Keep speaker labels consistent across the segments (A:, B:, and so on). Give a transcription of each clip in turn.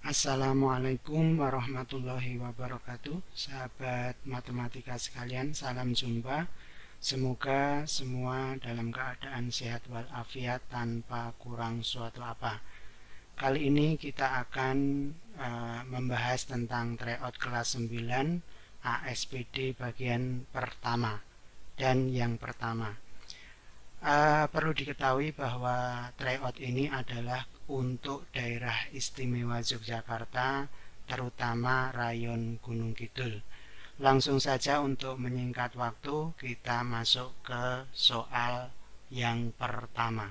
A: Assalamualaikum warahmatullahi wabarakatuh. Sahabat matematika sekalian, salam jumpa. Semoga semua dalam keadaan sehat walafiat tanpa kurang suatu apa. Kali ini kita akan membahas tentang tryout kelas 9 ASPD bagian pertama. Dan yang pertama, perlu diketahui bahwa tryout ini adalah untuk daerah istimewa Yogyakarta, terutama rayon Gunung Kidul. Langsung saja untuk menyingkat waktu, kita masuk ke soal yang pertama.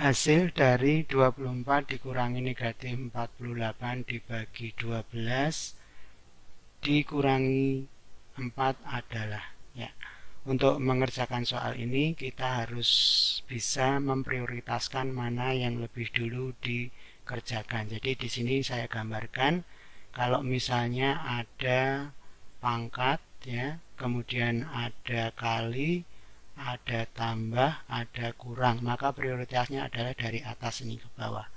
A: Hasil dari 24 dikurangi negatif 48 dibagi 12 dikurangi 4 adalah, ya. Untuk mengerjakan soal ini kita harus bisa memprioritaskan mana yang lebih dulu dikerjakan. Jadi di sini saya gambarkan kalau misalnya ada pangkat, ya, kemudian ada kali, ada tambah, ada kurang, maka prioritasnya adalah dari atas ini ke bawah.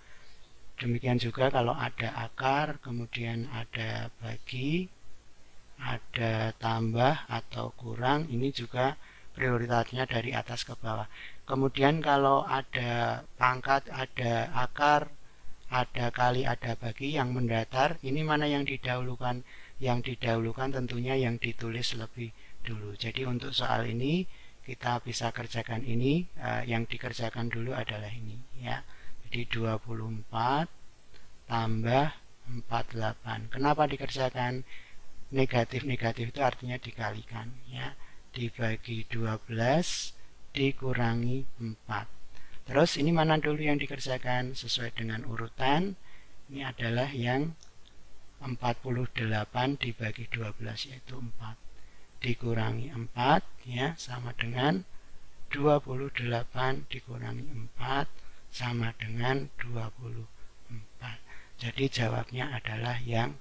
A: Demikian juga kalau ada akar, kemudian ada bagi, ada tambah atau kurang, ini juga prioritasnya dari atas ke bawah. Kemudian kalau ada pangkat, ada akar, ada kali, ada bagi, yang mendatar, ini mana yang didahulukan? Yang didahulukan tentunya yang ditulis lebih dulu. Jadi untuk soal ini kita bisa kerjakan ini, yang dikerjakan dulu adalah ini, ya. Jadi 24 tambah 48. Kenapa dikerjakan? Negatif-negatif itu artinya dikalikan, ya. Dibagi 12 dikurangi 4. Terus ini mana dulu yang dikerjakan? Sesuai dengan urutan, ini adalah yang 48 dibagi 12, yaitu 4. Dikurangi 4, ya, sama dengan 28 dikurangi 4 sama dengan 24. Jadi jawabnya adalah yang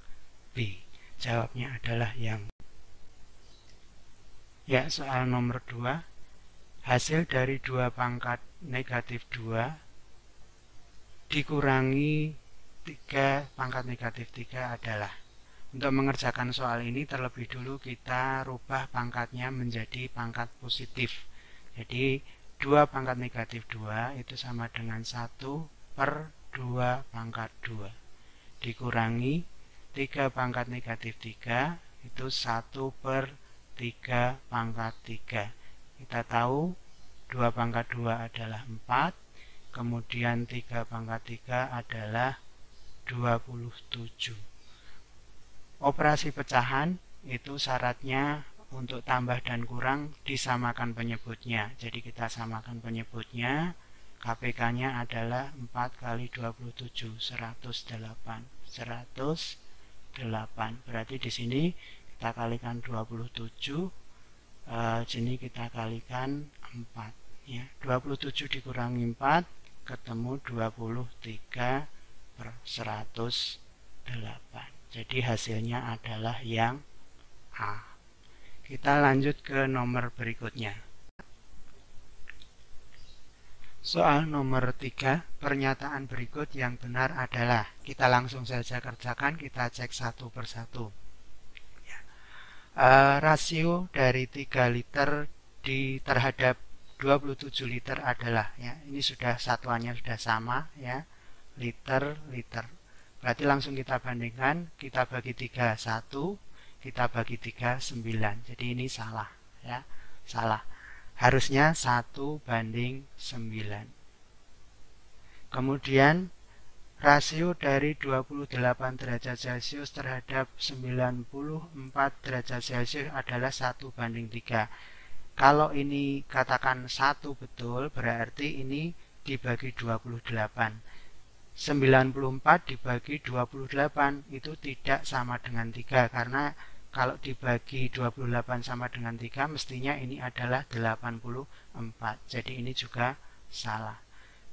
A: B. Jawabnya adalah yang B. Ya, soal nomor 2. Hasil dari 2 pangkat negatif 2 dikurangi 3 pangkat negatif 3 adalah. Untuk mengerjakan soal ini terlebih dulu kita rubah pangkatnya menjadi pangkat positif. Jadi 2 pangkat negatif 2 itu sama dengan 1/2 pangkat 2 dikurangi 3 pangkat negatif 3 itu 1/3 pangkat 3. Kita tahu 2 pangkat 2 adalah 4, kemudian 3 pangkat 3 adalah 27. Operasi pecahan itu syaratnya untuk tambah dan kurang disamakan penyebutnya. Jadi kita samakan penyebutnya, KPK-nya adalah 4 kali 27, 108. 108. Berarti di sini kita kalikan 27, sini kita kalikan 4, ya. 27 dikurangi 4 ketemu 23/108. Jadi hasilnya adalah yang A. Kita lanjut ke nomor berikutnya. Soal nomor 3, pernyataan berikut yang benar adalah. Kita langsung saja kerjakan, kita cek satu persatu. Ya. Rasio dari 3 liter terhadap 27 liter adalah, ya, ini sudah satuannya sudah sama, ya, liter. Berarti langsung kita bandingkan, kita bagi 3 1, kita bagi 3 9. Jadi ini salah, ya, salah. Harusnya 1/9. Kemudian rasio dari 28 derajat Celcius terhadap 94 derajat Celcius adalah 1/3. Kalau ini katakan 1 betul, berarti ini dibagi 28. 94 dibagi 28 itu tidak sama dengan 3, karena kalau dibagi 28 sama dengan 3 mestinya ini adalah 84. Jadi ini juga salah.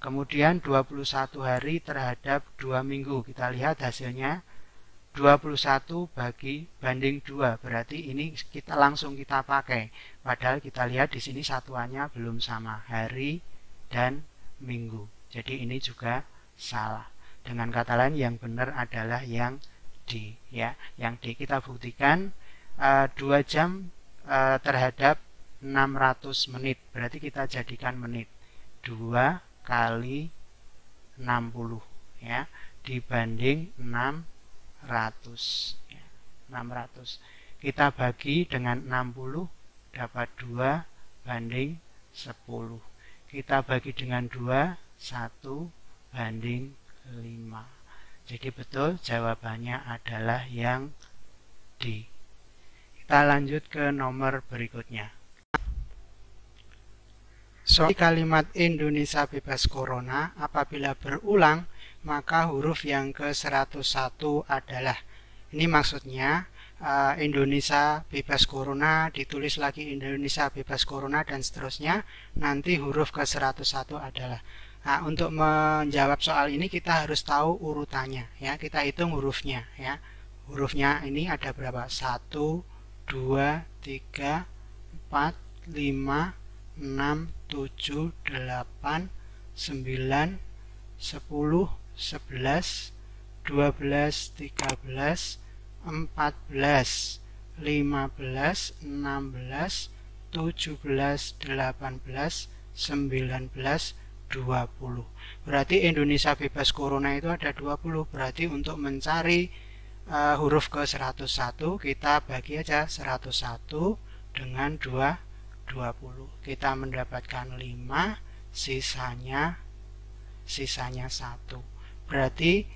A: Kemudian 21 hari terhadap 2 minggu. Kita lihat hasilnya 21 banding 2, berarti ini kita langsung kita pakai. Padahal kita lihat di sini satuannya belum sama, hari dan minggu. Jadi ini juga salah. Dengan kata lain yang benar adalah yang D, ya. Yang D kita buktikan 2 jam terhadap 600 menit. Berarti kita jadikan menit. 2 kali 60, ya, dibanding 600, ya, 600 kita bagi dengan 60 dapat 2 banding 10, kita bagi dengan 2 1 banding 5. Jadi betul jawabannya adalah yang D. Kita lanjut ke nomor berikutnya. Soal kalimat Indonesia bebas corona apabila berulang maka huruf yang ke-101 adalah, ini maksudnya Indonesia bebas corona ditulis lagi Indonesia bebas corona dan seterusnya, nanti huruf ke-101 adalah. Nah, untuk menjawab soal ini kita harus tahu urutannya, ya. Kita hitung hurufnya, ya. Hurufnya ini ada berapa? 1 2 3 4 5 6 7 8 9 10 11 12 13 14 15 16 17 18 19 20. Berarti Indonesia bebas corona itu ada 20. Berarti untuk mencari huruf ke-101 kita bagi aja 101 dengan 20. Kita mendapatkan 5, sisanya 1. Berarti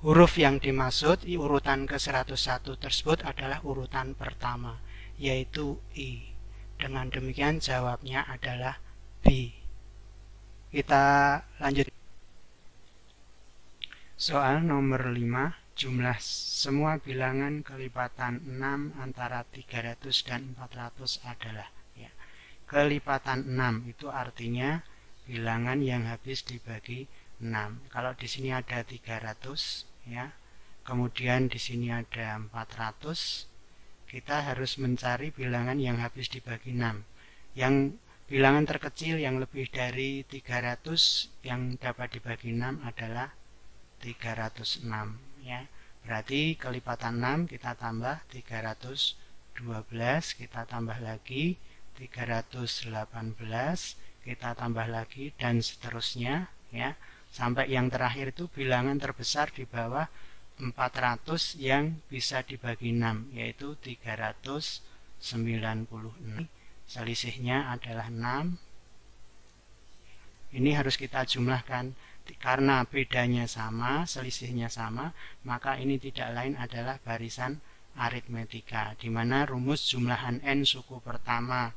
A: huruf yang dimaksud urutan ke-101 tersebut adalah urutan pertama, yaitu I. Dengan demikian jawabnya adalah B. Kita lanjut. Soal nomor 5, jumlah semua bilangan kelipatan 6 antara 300 dan 400 adalah, ya. Kelipatan 6 itu artinya bilangan yang habis dibagi 6. Kalau di sini ada 300, ya. Kemudian di sini ada 400. Kita harus mencari bilangan yang habis dibagi 6. Yang bilangan terkecil yang lebih dari 300 yang dapat dibagi 6 adalah 306, ya. Berarti kelipatan 6 kita tambah 312, kita tambah lagi 318, kita tambah lagi dan seterusnya, ya. Sampai yang terakhir itu bilangan terbesar di bawah 400 yang bisa dibagi 6, yaitu 396. Selisihnya adalah 6. Ini harus kita jumlahkan. Karena bedanya sama, selisihnya sama, maka ini tidak lain adalah barisan aritmetika, di mana rumus jumlahan n suku pertama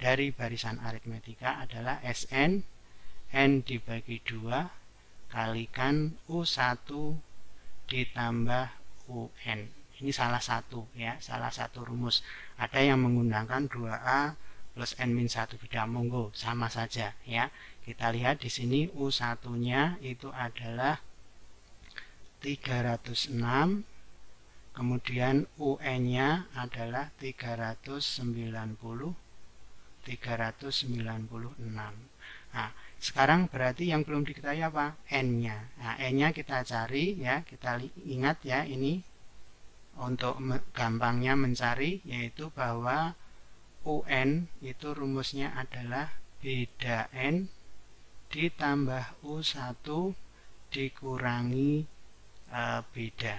A: dari barisan aritmetika adalah Sn, n dibagi 2, kalikan U1 ditambah UN. Ini salah satu, ya, salah satu rumus. Ada yang menggunakan 2A plus n-1 beda, monggo, sama saja, ya. Kita lihat di sini U1-nya itu adalah 306, kemudian UN-nya adalah 396. Nah, sekarang berarti yang belum diketahui apa? N-nya. Nah, N-nya kita cari, ya, kita ingat, ya, ini untuk gampangnya mencari, yaitu bahwa UN itu rumusnya adalah beda N ditambah U1 dikurangi beda.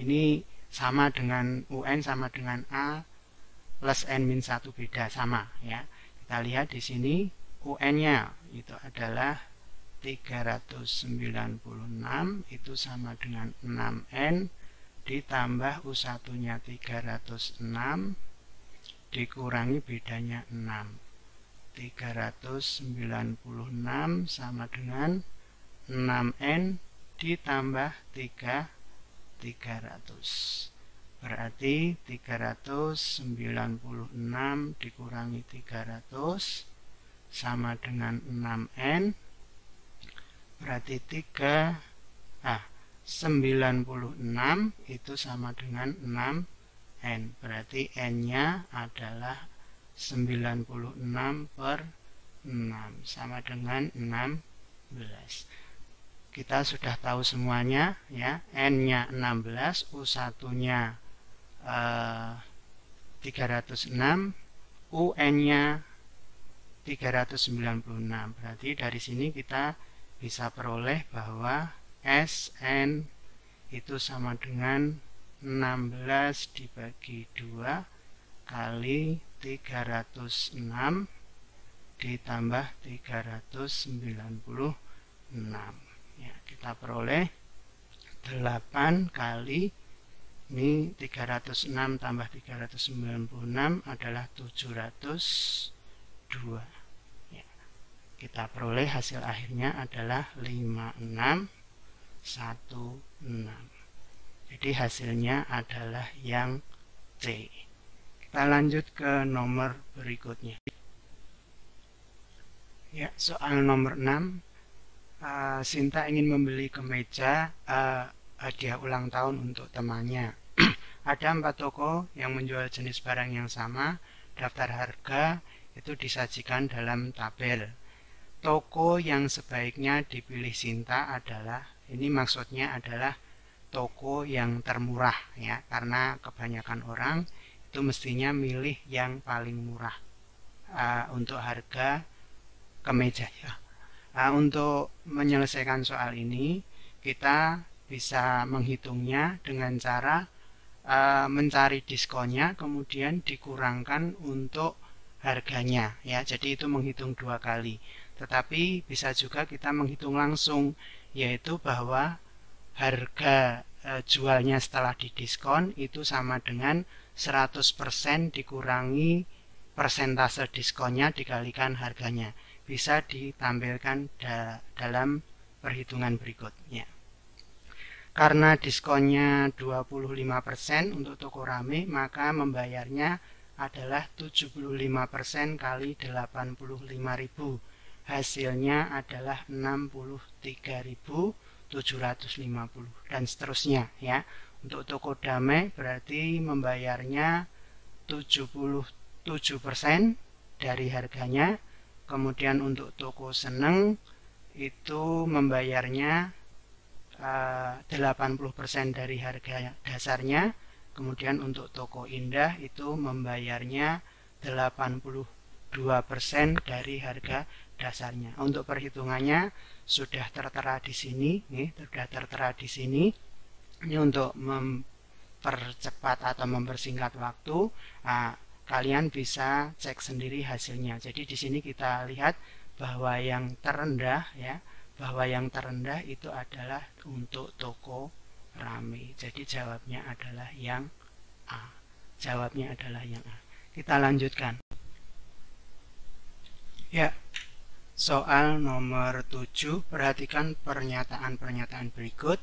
A: Ini sama dengan UN sama dengan A plus N-1 beda, sama, ya. Kita lihat di sini UN-nya itu adalah 396, itu sama dengan 6N ditambah U1-nya 306 dikurangi bedanya 6. 396 sama dengan 6N ditambah 300. Berarti 396 dikurangi 300 sama dengan 6N. Berarti 96 itu sama dengan 6N. Berarti N-nya adalah 96 per 6 sama dengan 16. Kita sudah tahu semuanya ya. N-nya 16, U1-nya 306, UN-nya 396. Berarti dari sini kita bisa peroleh bahwa SN itu sama dengan 16 dibagi 2 kali 306 ditambah 396. Ya, kita peroleh 8 kali ini 306 tambah 396 adalah 702. Ya, kita peroleh hasil akhirnya adalah 5616. Jadi hasilnya adalah yang C. Kita lanjut ke nomor berikutnya. Ya, soal nomor 6. Sinta ingin membeli kemeja hadiah ulang tahun untuk temannya. Ada 4 toko yang menjual jenis barang yang sama. Daftar harga itu disajikan dalam tabel. Toko yang sebaiknya dipilih Sinta adalah, ini maksudnya adalah toko yang termurah ya, karena kebanyakan orang itu mestinya milih yang paling murah untuk harga kemeja ya. Untuk menyelesaikan soal ini kita bisa menghitungnya dengan cara mencari diskonnya kemudian dikurangkan untuk harganya ya. Jadi itu menghitung 2 kali. Tetapi bisa juga kita menghitung langsung, yaitu bahwa harga jualnya setelah didiskon itu sama dengan 100% dikurangi persentase diskonnya dikalikan harganya. Bisa ditampilkan dalam perhitungan berikutnya. Karena diskonnya 25% untuk toko rame, maka membayarnya adalah 75% kali 85.000. Hasilnya adalah 63.750 dan seterusnya ya. Untuk toko damai berarti membayarnya 77% dari harganya. Kemudian untuk toko seneng itu membayarnya 80% dari harga dasarnya. Kemudian untuk toko indah itu membayarnya 82% dari harga dasarnya. Untuk perhitungannya sudah tertera di sini, sudah tertera di sini. Ini untuk mempercepat atau mempersingkat waktu. Kalian bisa cek sendiri hasilnya. Jadi di sini kita lihat bahwa yang terendah ya, bahwa yang terendah itu adalah untuk toko rame. Jadi jawabnya adalah yang A. Jawabnya adalah yang A. Kita lanjutkan. Ya. Soal nomor 7, perhatikan pernyataan-pernyataan berikut.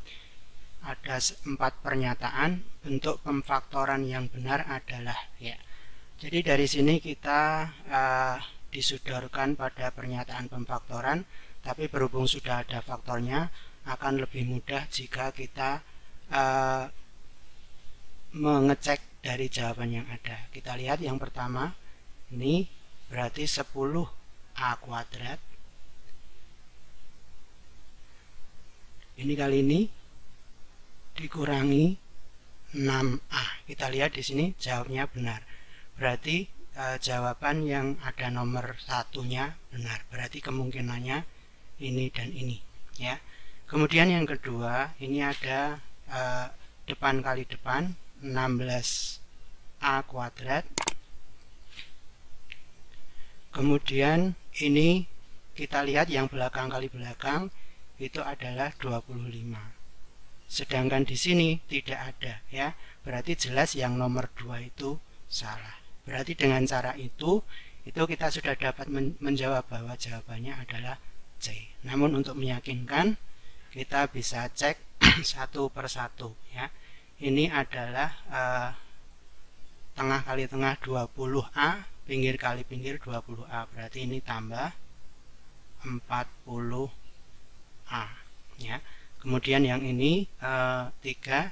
A: Ada 4 pernyataan. Bentuk pemfaktoran yang benar adalah ya. Jadi dari sini kita disodorkan pada pernyataan pemfaktoran, tapi berhubung sudah ada faktornya, akan lebih mudah jika kita mengecek dari jawaban yang ada. Kita lihat yang pertama, ini berarti 10A kuadrat. Ini kali ini dikurangi 6A. Kita lihat di sini jawabnya benar. Berarti jawaban yang ada nomor 1-nya benar. Berarti kemungkinannya ini dan ini ya. Kemudian yang kedua, ini ada depan kali depan 16A kuadrat. Kemudian ini kita lihat yang belakang kali belakang itu adalah 25. Sedangkan di sini tidak ada ya. Berarti jelas yang nomor 2 itu salah. Berarti dengan cara itu kita sudah dapat menjawab bahwa jawabannya adalah C. Namun untuk meyakinkan kita bisa cek satu persatu ya. Ini adalah tengah kali tengah 20A, pinggir kali pinggir 20A. Berarti ini tambah 40A ya. Kemudian yang ini 3,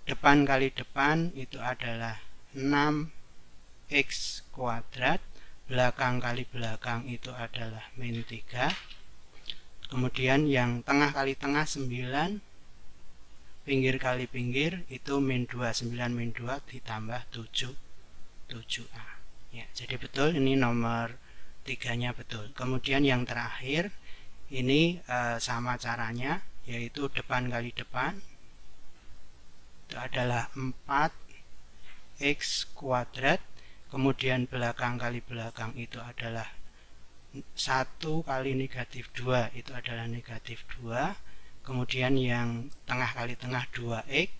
A: depan kali depan itu adalah 6x kuadrat, belakang kali belakang itu adalah min 3. Kemudian yang tengah kali tengah 9, pinggir kali pinggir itu min 2, 9 min 2 ditambah 7, 7A. Ya, jadi betul ini nomor 3-nya betul. Kemudian yang terakhir ini sama caranya, yaitu depan kali depan itu adalah 4x kuadrat, kemudian belakang kali belakang itu adalah 1 kali negatif 2 itu adalah negatif 2. Kemudian yang tengah kali tengah 2x,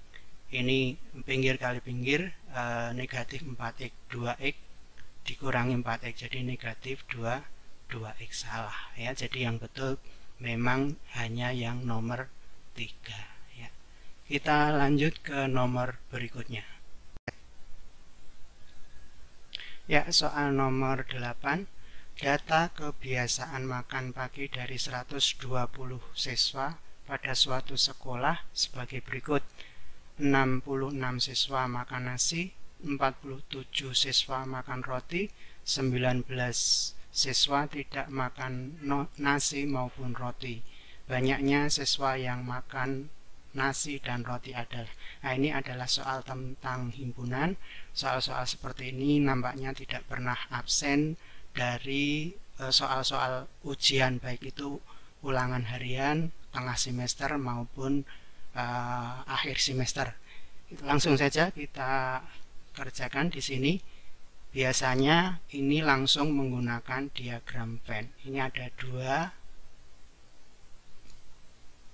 A: ini pinggir kali pinggir negatif 4x, 2x dikurangi 4x jadi negatif 2x salah ya. Jadi yang betul memang hanya yang nomor 3 ya. Kita lanjut ke nomor berikutnya. Ya, soal nomor 8. Data kebiasaan makan pagi dari 120 siswa pada suatu sekolah sebagai berikut. 66 siswa makan nasi, 47 siswa makan roti, 19 siswa tidak makan nasi maupun roti. Banyaknya siswa yang makan nasi dan roti adalah. Nah, ini adalah soal tentang himpunan. Soal-soal seperti ini nampaknya tidak pernah absen dari soal-soal ujian, baik itu ulangan harian, tengah semester maupun akhir semester. Langsung saja kita kerjakan di sini. Biasanya ini langsung menggunakan diagram Venn. Ini ada 2.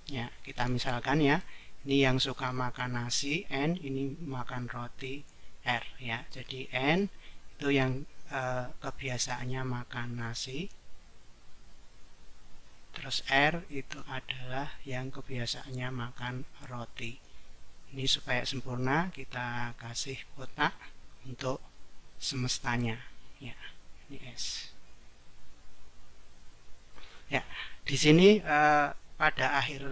A: Ya, kita misalkan ya, ini yang suka makan nasi N, ini makan roti R ya. Jadi N itu yang kebiasaannya makan nasi, terus R itu adalah yang kebiasaannya makan roti. Ini supaya sempurna kita kasih kotak untuk semestanya ya. Ini S ya. Di sini pada akhir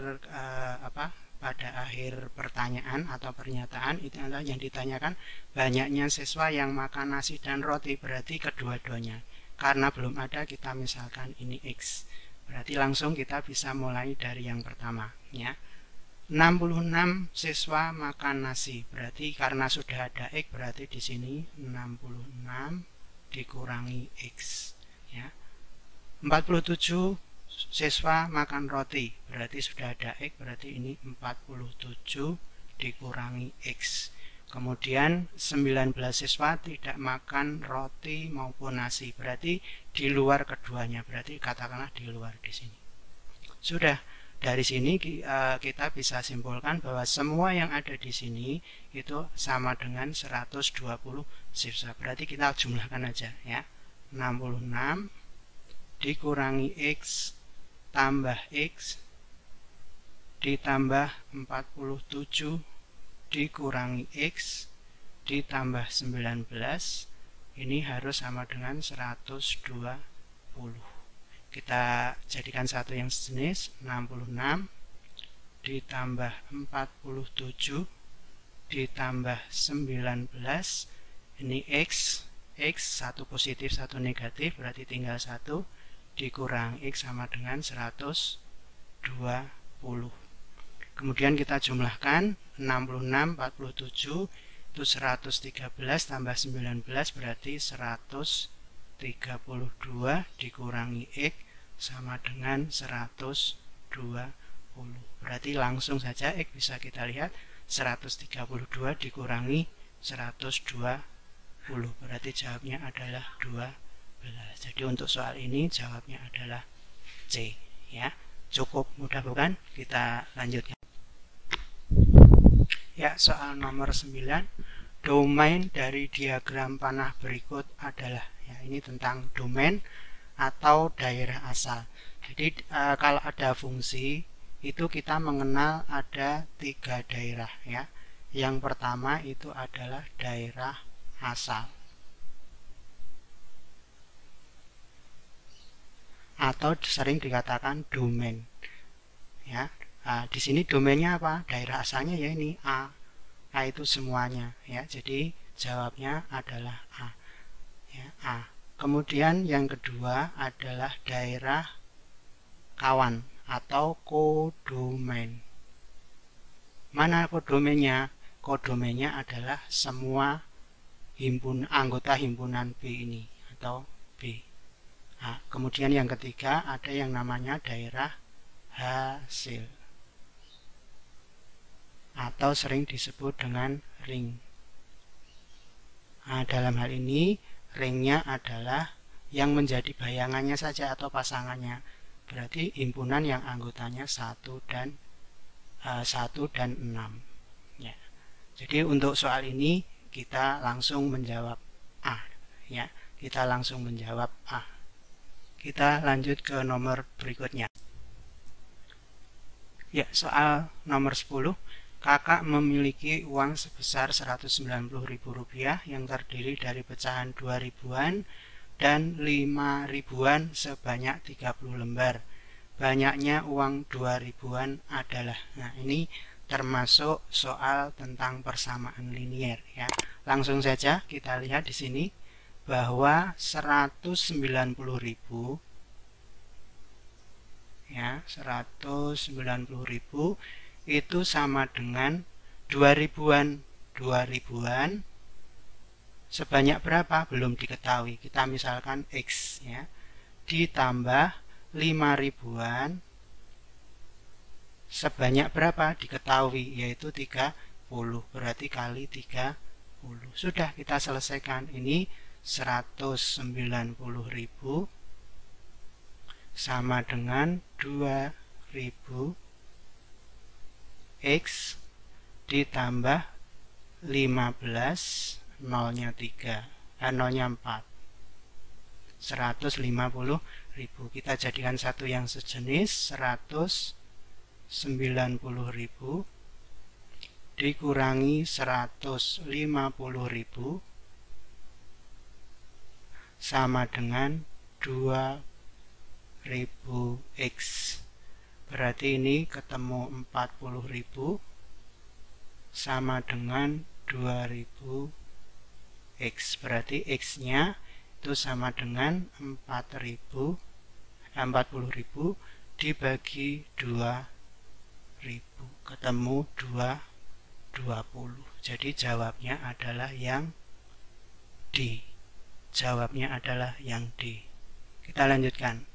A: pertanyaan atau pernyataan itu adalah yang ditanyakan banyaknya siswa yang makan nasi dan roti, berarti kedua-duanya. Karena belum ada, kita misalkan ini X, berarti langsung kita bisa mulai dari yang pertama ya. 66 siswa makan nasi, berarti karena sudah ada X, berarti di sini 66 dikurangi X ya. 47 siswa makan roti, berarti sudah ada X, berarti ini 47 dikurangi X. Kemudian 19 siswa tidak makan roti maupun nasi, berarti di luar keduanya, berarti katakanlah di luar di sini. Sudah, dari sini kita bisa simpulkan bahwa semua yang ada di sini itu sama dengan 120 siswa. Berarti kita jumlahkan aja ya. 66 dikurangi X tambah X ditambah 47 dikurangi X ditambah 19, ini harus sama dengan 120. Kita jadikan satu yang sejenis, 66 ditambah 47 ditambah 19, ini X satu positif satu negatif, berarti tinggal 1 dikurang X sama dengan 120. Kemudian kita jumlahkan 66, 47 itu 113 tambah 19 berarti 132 dikurangi X sama dengan 120. Berarti langsung saja X bisa kita lihat 132 dikurangi 120, berarti jawabnya adalah 12. Jadi untuk soal ini jawabnya adalah C ya. Cukup mudah bukan? Kita lanjutkan. Ya, soal nomor 9. Domain dari diagram panah berikut adalah, ya, ini tentang domain atau daerah asal. Jadi kalau ada fungsi itu kita mengenal ada 3 daerah ya. Yang pertama itu adalah daerah asal atau sering dikatakan domain ya. Di sini domainnya apa? Daerah asalnya ya ini A. A itu semuanya ya. Jadi jawabnya adalah A. Ya, A. Kemudian yang kedua adalah daerah kawan atau kodomain. Mana kodomainnya? Kodomainnya adalah semua anggota himpunan B ini atau B. Nah, kemudian yang ketiga ada yang namanya daerah hasil atau sering disebut dengan ring. Nah, dalam hal ini ringnya adalah yang menjadi bayangannya saja atau pasangannya. Berarti himpunan yang anggotanya 1 dan 6. Ya. Jadi untuk soal ini kita langsung menjawab A. Ya, kita langsung menjawab A. Kita lanjut ke nomor berikutnya. Ya, soal nomor 10. Kakak memiliki uang sebesar Rp190.000 yang terdiri dari pecahan 2.000-an dan 5.000-an sebanyak 30 lembar. Banyaknya uang 2.000-an adalah. Nah, ini termasuk soal tentang persamaan linier ya. Langsung saja kita lihat di sini bahwa 190.000 ya, 190.000 itu sama dengan 2.000-an. 2.000-an sebanyak berapa? Belum diketahui. Kita misalkan X ya. Ditambah 5.000-an sebanyak berapa? Diketahui, yaitu 30. Berarti kali 30. Sudah kita selesaikan. Ini 190.000 sama dengan 2.000 X ditambah 15, nolnya 3, nolnya 4, 150.000. Kita jadikan satu yang sejenis, 190.000 dikurangi 150.000 sama dengan 2.000X. Berarti ini ketemu 40.000 sama dengan 2.000X. Berarti X-nya itu sama dengan 40.000 dibagi 2.000. Ketemu 20. Jadi jawabnya adalah yang D. Jawabnya adalah yang D. Kita lanjutkan.